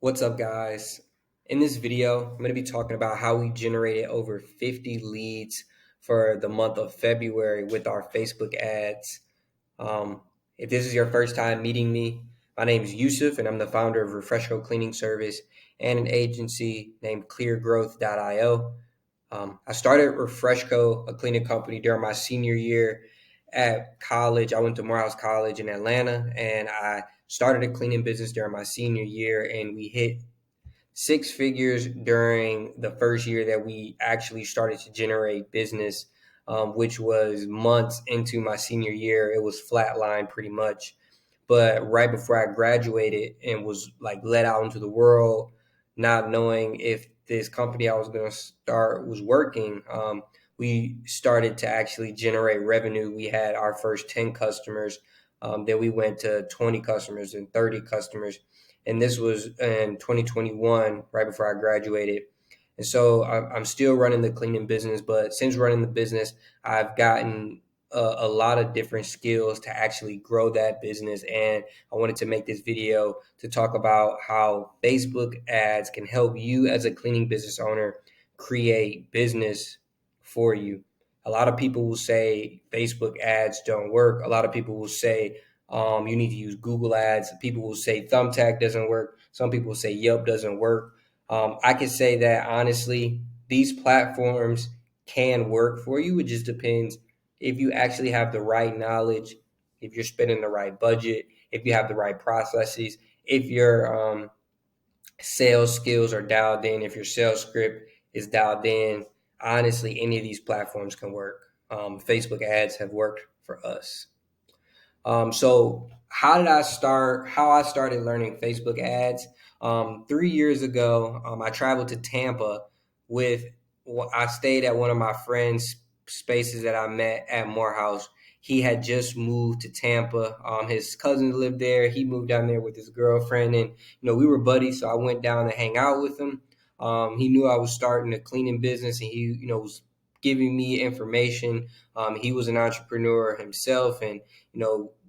What's up, guys? In this video, I'm going to be talking about how we generated over 50 leads for the month of February with our Facebook ads. Um, if this is your first time meeting me, my name is Yusuf, and I'm the founder of Refresco Cleaning Service and an agency named cleargrowth.io. I started Refresco, a cleaning company, during my senior year at college. I went to Morehouse College in Atlanta, and I started a cleaning business during my senior year, and we hit six figures during the first year that we actually started to generate business, which was months into my senior year. It was flatline pretty much. But right before I graduated and was like let out into the world, not knowing if this company I was going to start was working, we started to actually generate revenue. We had our first 10 customers. Then we went to 20 customers and 30 customers. And this was in 2021, right before I graduated. And so I'm still running the cleaning business, but since running the business, I've gotten a lot of different skills to actually grow that business. And I wanted to make this video to talk about how Facebook ads can help you as a cleaning business owner create business for you. A lot of people will say Facebook ads don't work. A lot of people will say you need to use Google ads. People will say Thumbtack doesn't work. Some people will say Yelp doesn't work. I can say that honestly, these platforms can work for you. It just depends if you actually have the right knowledge, if you're spending the right budget, if you have the right processes, if your sales skills are dialed in, if your sales script is dialed in. Honestly, any of these platforms can work. Facebook ads have worked for us. So how did I start? How I started learning Facebook ads? 3 years ago, I traveled to Tampa with. I stayed at one of my friends' spaces that I met at Morehouse. He had just moved to Tampa. His cousin lived there. He moved down there with his girlfriend, and we were buddies. So I went down to hang out with him. He knew I was starting a cleaning business, and he was giving me information. He was an entrepreneur himself, and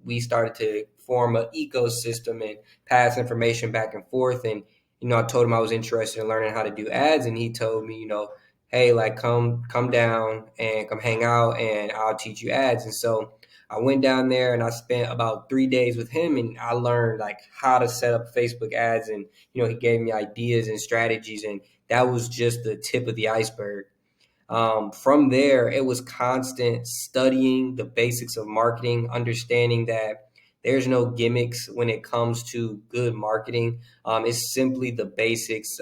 we started to form an ecosystem and pass information back and forth. And, I told him I was interested in learning how to do ads. And he told me, hey, like come down and come hang out and I'll teach you ads. And so I went down there and I spent about 3 days with him and I learned like how to set up Facebook ads. And, he gave me ideas and strategies. And that was just the tip of the iceberg. From there, it was constant studying the basics of marketing, understanding that there's no gimmicks when it comes to good marketing. It's simply the basics.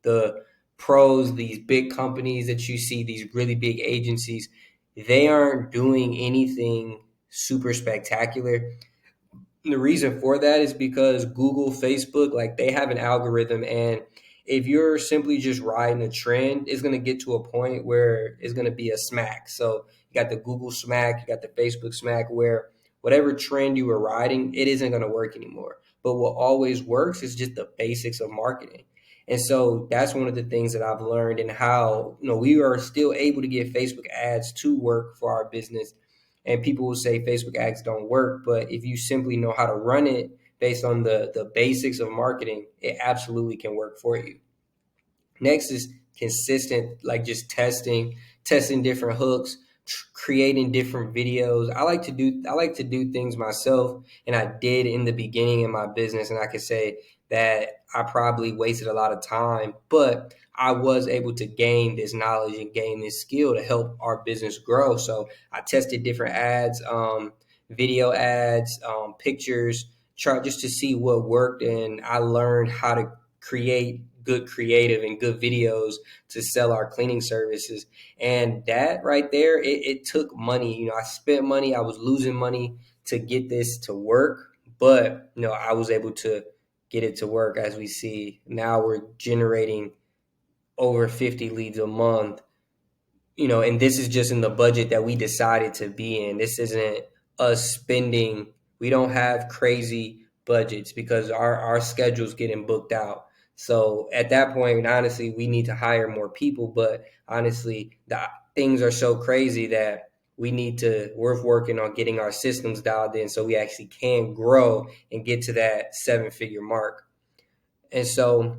The pros, these big companies that you see, these really big agencies, they aren't doing anything super spectacular. The reason for that is because Google, Facebook, like they have an algorithm, and if you're simply just riding a trend, it's going to get to a point where it's going to be a smack. So you got the Google smack, you got the Facebook smack, where whatever trend you were riding, it isn't going to work anymore. But what always works is just the basics of marketing. And so that's one of the things that I've learned, and how we are still able to get Facebook ads to work for our business. And people will say Facebook ads don't work, but if you simply know how to run it based on the basics of marketing, it absolutely can work for you. Next is consistent, like just testing different hooks, creating different videos. I like to do things myself, and I did in the beginning in my business, and I could say that I probably wasted a lot of time, but I was able to gain this knowledge and gain this skill to help our business grow. So I tested different ads, video ads, pictures, try just to see what worked, and I learned how to create good creative and good videos to sell our cleaning services. And that right there, it took money. I spent money, I was losing money to get this to work, but I was able to get it to work. As we see now, we're generating over 50 leads a month, and this is just in the budget that we decided to be in. This isn't us spending. We don't have crazy budgets because our schedule's getting booked out. So at that point, honestly, we need to hire more people. But honestly, the things are so crazy that we're working on getting our systems dialed in so we actually can grow and get to that 7-figure mark. And so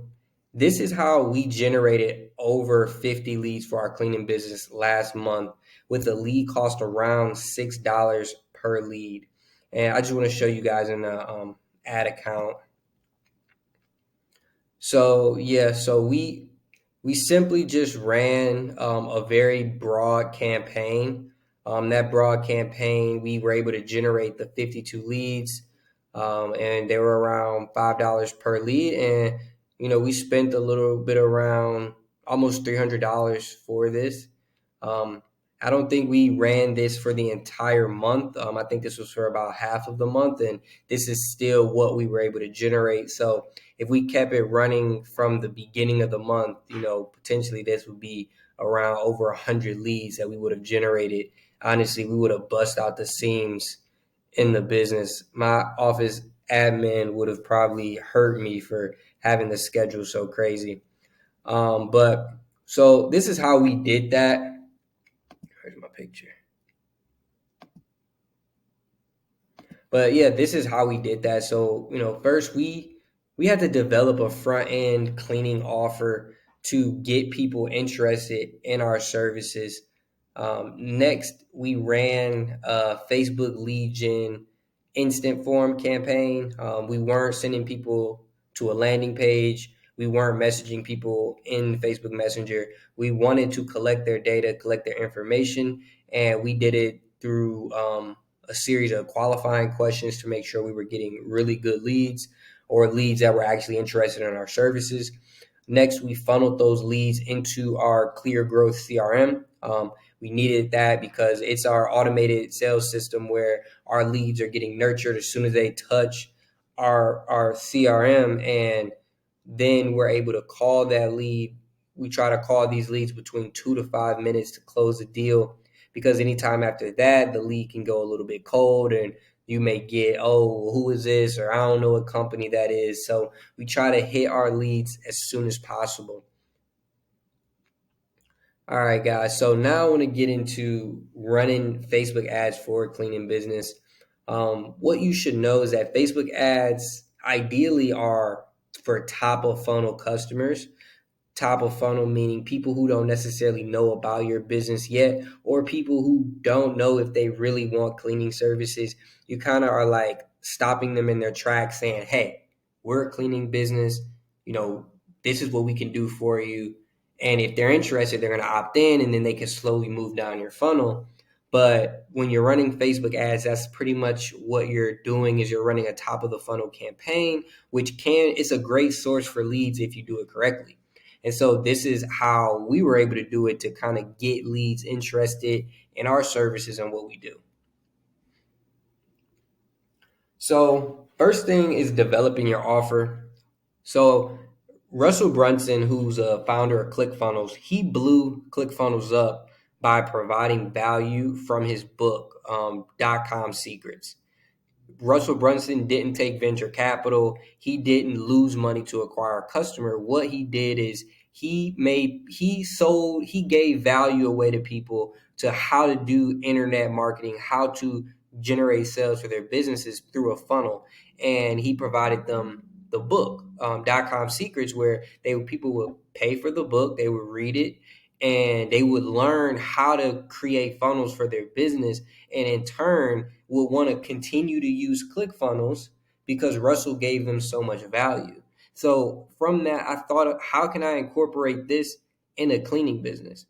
this is how we generated over 50 leads for our cleaning business last month with a lead cost around $6 per lead. And I just want to show you guys in the ad account. So yeah, so we simply just ran a very broad campaign. That broad campaign, we were able to generate the 52 leads, and they were around $5 per lead. And we spent a little bit around almost $300 for this. Um, I don't think we ran this for the entire month. I think this was for about half of the month, and this is still what we were able to generate. So if we kept it running from the beginning of the month, potentially this would be around over 100 leads that we would have generated. Honestly, we would have bust out the seams in the business. My office admin would have probably hurt me for having the schedule so crazy. But so this is how we did that. Here's my picture. But yeah, this is how we did that. So, first we had to develop a front end cleaning offer to get people interested in our services. Next, we ran a Facebook lead gen instant form campaign. We weren't sending people to a landing page. We weren't messaging people in Facebook Messenger. We wanted to collect their data, collect their information, and we did it through a series of qualifying questions to make sure we were getting really good leads or leads that were actually interested in our services. Next, we funneled those leads into our Clear Growth CRM. We needed that because it's our automated sales system where our leads are getting nurtured as soon as they touch our CRM, and then we're able to call that lead. We try to call these leads between 2 to 5 minutes to close the deal, because anytime after that, the lead can go a little bit cold and you may get, oh, who is this? Or I don't know what company that is. So we try to hit our leads as soon as possible. All right, guys. So now I want to get into running Facebook ads for a cleaning business. What you should know is that Facebook ads ideally are for top of funnel customers. Top of funnel meaning people who don't necessarily know about your business yet, or people who don't know if they really want cleaning services. You kind of are like stopping them in their tracks saying, hey, we're a cleaning business, you know this is what we can do for you. And if they're interested, they're going to opt in, and then they can slowly move down your funnel. But when you're running Facebook ads, that's pretty much what you're doing, is you're running a top of the funnel campaign, which it's a great source for leads if you do it correctly. And so this is how we were able to do it, to kind of get leads interested in our services and what we do. So first thing is developing your offer. So Russell Brunson, who's a founder of ClickFunnels, he blew ClickFunnels up by providing value from his book, .com Secrets. Russell Brunson didn't take venture capital. He didn't lose money to acquire a customer. What he did is he gave value away to people to how to do internet marketing, how to generate sales for their businesses through a funnel. And he provided them the book, .com Secrets, where people would pay for the book, they would read it, and they would learn how to create funnels for their business, and in turn will want to continue to use ClickFunnels because Russell gave them so much value. So from that, I thought, how can I incorporate this in a cleaning business?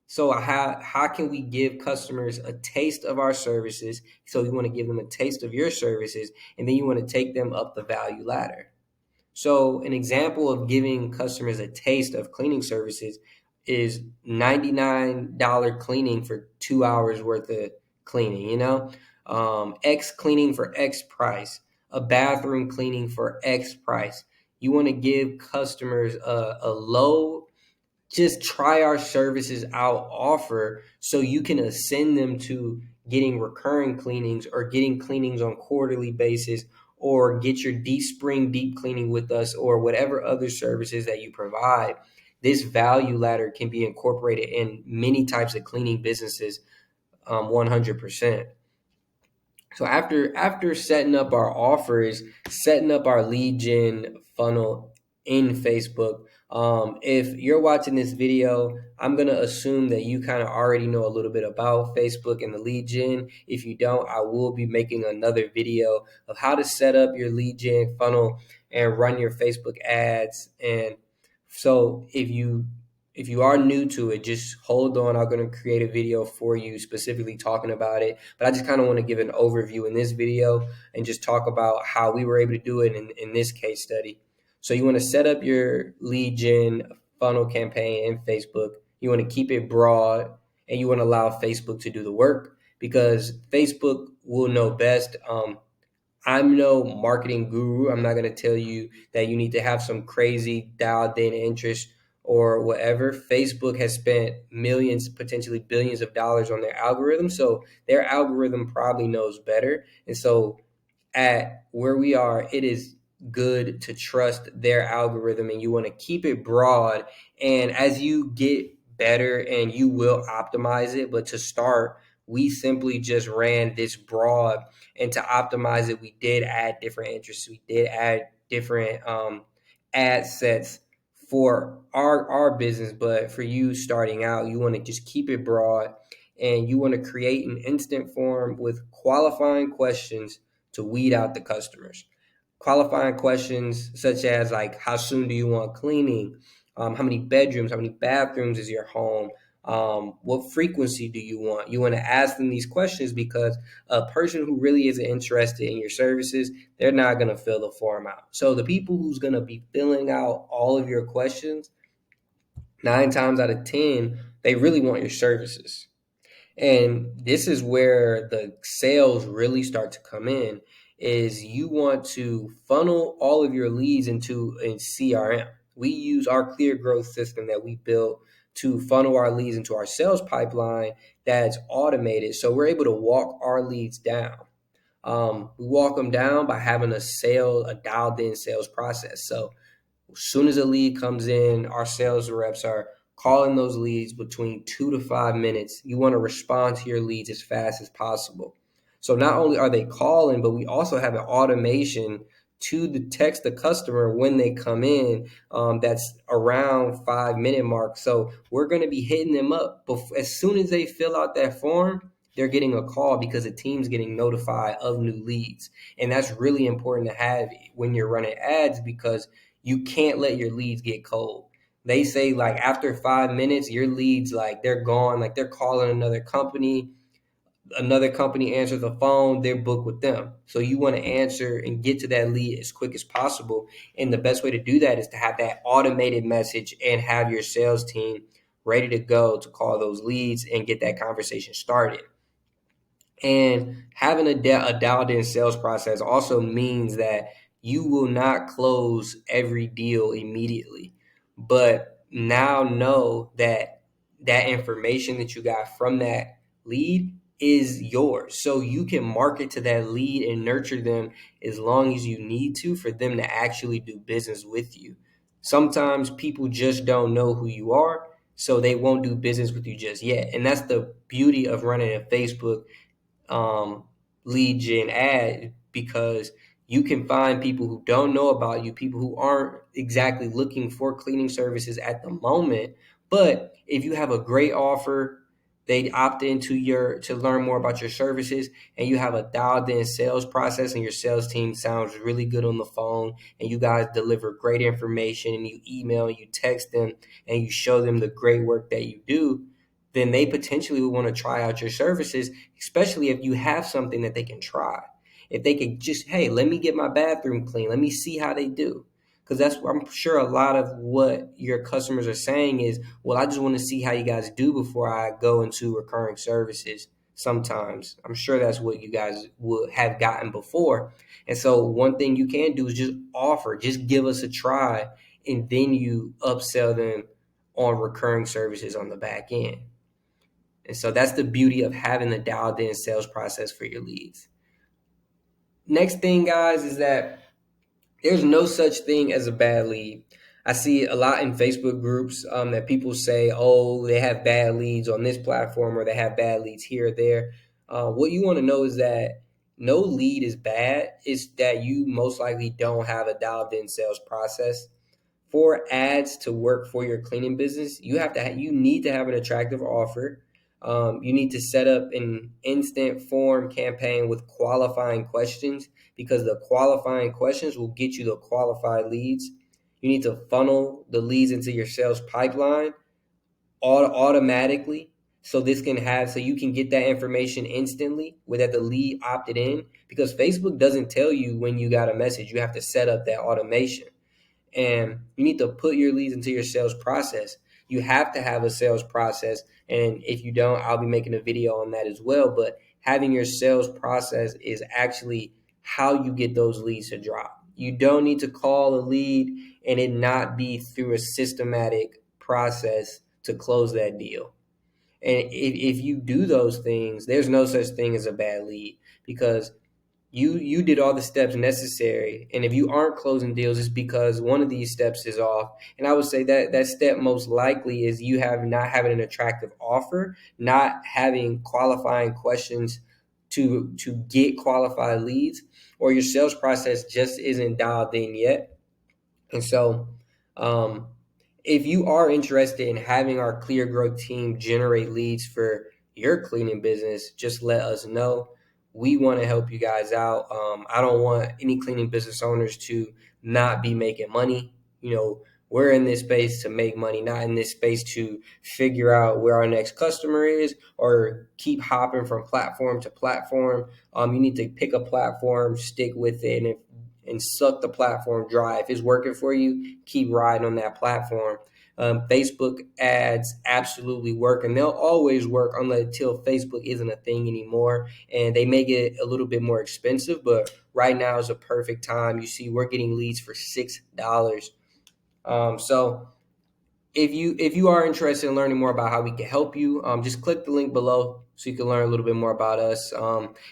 So how can we give customers a taste of our services? So you want to give them a taste of your services, and then you want to take them up the value ladder. So an example of giving customers a taste of cleaning services is $99 cleaning for 2 hours worth of cleaning, X cleaning for X price, a bathroom cleaning for X price. You want to give customers a low, just try our services out offer, so you can ascend them to getting recurring cleanings or getting cleanings on quarterly basis, or get your deep spring deep cleaning with us, or whatever other services that you provide. This value ladder can be incorporated in many types of cleaning businesses, 100%. So after setting up our offers, setting up our lead gen funnel in Facebook. If you're watching this video, I'm going to assume that you kind of already know a little bit about Facebook and the lead gen. If you don't, I will be making another video of how to set up your lead gen funnel and run your Facebook ads. And so if you are new to it, just hold on. I'm going to create a video for you specifically talking about it. But I just kind of want to give an overview in this video and just talk about how we were able to do it in this case study. So you want to set up your lead gen funnel campaign in Facebook. You want to keep it broad, and you want to allow Facebook to do the work because Facebook will know best. I'm no marketing guru. I'm not going to tell you that you need to have some crazy dialed in interest or whatever. Facebook has spent millions, potentially billions of dollars on their algorithm. So their algorithm probably knows better. And so at where we are, it is good to trust their algorithm, and you want to keep it broad. And as you get better, and you will optimize it, but to start, we simply just ran this broad. And to optimize it, we did add different interests. We did add different ad sets for our business. But for you starting out, you want to just keep it broad, and you want to create an instant form with qualifying questions to weed out the customers. Qualifying questions such as like, how soon do you want cleaning? How many bedrooms, how many bathrooms is your home? What frequency do you want? You want to ask them these questions because a person who really isn't interested in your services, they're not going to fill the form out. So the people who's going to be filling out all of your questions, 9 times out of 10, they really want your services. And this is where the sales really start to come in, is you want to funnel all of your leads into a CRM. We use our clear growth system that we built to funnel our leads into our sales pipeline that's automated. So we're able to walk our leads down. We walk them down by having a dialed in sales process. So as soon as a lead comes in, our sales reps are calling those leads between 2 to 5 minutes. You want to respond to your leads as fast as possible. So not only are they calling, but we also have an automation to the text the customer when they come in. That's around 5 minute mark. So we're going to be hitting them up as soon as they fill out that form. They're getting a call because the team's getting notified of new leads. And that's really important to have when you're running ads, because you can't let your leads get cold. They say like after 5 minutes, your leads, like they're gone, like they're calling another company answers the phone, they're booked with them. So you want to answer and get to that lead as quick as possible. And the best way to do that is to have that automated message and have your sales team ready to go to call those leads and get that conversation started. And having a dialed in sales process also means that you will not close every deal immediately, but now know that that information that you got from that lead is yours. So you can market to that lead and nurture them as long as you need to for them to actually do business with you. Sometimes people just don't know who you are, so they won't do business with you just yet. And that's the beauty of running a Facebook um, lead gen ad, because you can find people who don't know about you, people who aren't exactly looking for cleaning services at the moment. But if you have a great offer, they opt into to learn more about your services, and you have a dialed in sales process, and your sales team sounds really good on the phone, and you guys deliver great information, and you email, and you text them, and you show them the great work that you do, then they potentially would want to try out your services, especially if you have something that they can try. If they could just, hey, let me get my bathroom clean. Let me see how they do. Because that's what I'm sure a lot of what your customers are saying is, well, I just want to see how you guys do before I go into recurring services. Sometimes I'm sure that's what you guys would have gotten before. And so one thing you can do is just give us a try, and then you upsell them on recurring services on the back end. And so that's the beauty of having the dialed in sales process for your leads. Next thing, guys, is that there's no such thing as a bad lead. I see a lot in Facebook groups that people say, oh, they have bad leads on this platform, or they have bad leads here or there. What you want to know is that no lead is bad. It's that you most likely don't have a dialed in sales process. for ads to work for your cleaning business, you need to have an attractive offer. You need to set up an instant form campaign with qualifying questions, because the qualifying questions will get you the qualified leads. You need to funnel the leads into your sales pipeline automatically, so you can get that information instantly without the lead opted in, because Facebook doesn't tell you when you got a message. You have to set up that automation, and you need to put your leads into your sales process. You have to have a sales process, and if you don't, I'll be making a video on that as well. But having your sales process is actually how you get those leads to drop. You don't need to call a lead and it not be through a systematic process to close that deal. And if you do those things, there's no such thing as a bad lead, because you did all the steps necessary. And if you aren't closing deals, it's because one of these steps is off. And I would say that that step most likely is you have not having an attractive offer, not having qualifying questions to get qualified leads, or your sales process just isn't dialed in yet. And so, um, if you are interested in having our Clear Growth team generate leads for your cleaning business, just let us know. We want to help you guys out. I don't want any cleaning business owners to not be making money. We're in this space to make money, not in this space to figure out where our next customer is or keep hopping from platform to platform. You need to pick a platform, stick with it, and suck the platform dry. If it's working for you, keep riding on that platform. Facebook ads absolutely work, and they'll always work until Facebook isn't a thing anymore, and they make it a little bit more expensive. But right now is a perfect time. You see, we're getting leads for $6. So if you are interested in learning more about how we can help you, just click the link below so you can learn a little bit more about us.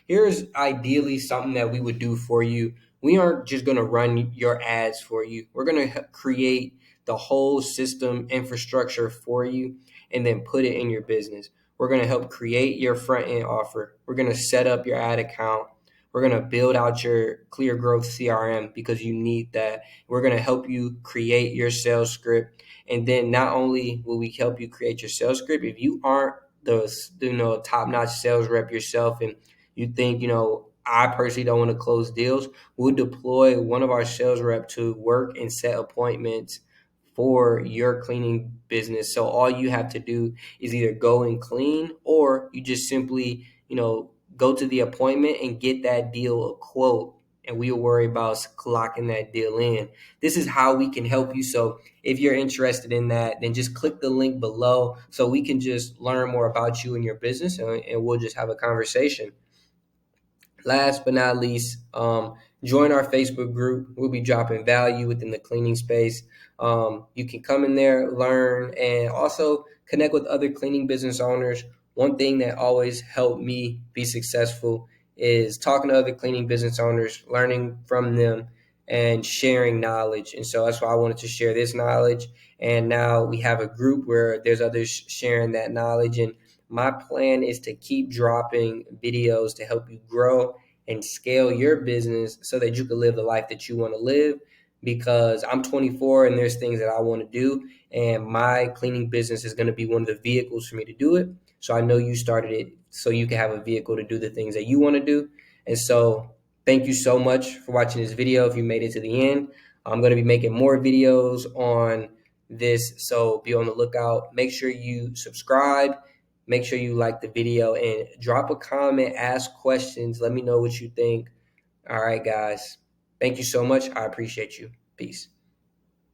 Here's ideally something that we would do for you. We aren't just going to run your ads for you. We're going to create the whole system infrastructure for you and then put it in your business. We're going to help create your front end offer. We're going to set up your ad account. We're going to build out your Clear Growth CRM, because you need that. We're going to help you create your sales script. And then not only will we help you create your sales script, if you aren't the top-notch sales rep yourself, and you think, I personally don't want to close deals, we'll deploy one of our sales rep to work and set appointments for your cleaning business. So all you have to do is either go and clean, or you just simply, go to the appointment and get that deal a quote, and we'll worry about locking that deal in. This is how we can help you. So if you're interested in that, then just click the link below so we can just learn more about you and your business, and we'll just have a conversation. Last but not least, join our Facebook group. We'll be dropping value within the cleaning space. You can come in there, learn, and also connect with other cleaning business owners. One thing that always helped me be successful is talking to other cleaning business owners, learning from them, and sharing knowledge. And so that's why I wanted to share this knowledge. And now we have a group where there's others sharing that knowledge. And my plan is to keep dropping videos to help you grow and scale your business so that you can live the life that you want to live, because I'm 24 and there's things that I want to do, and my cleaning business is going to be one of the vehicles for me to do it. So I know you started it so you can have a vehicle to do the things that you want to do. And so thank you so much for watching this video. If you made it to the end, I'm going to be making more videos on this, so be on the lookout. Make sure you subscribe. Make sure you like the video and drop a comment, ask questions. Let me know what you think. All right, guys. Thank you so much. I appreciate you. Peace.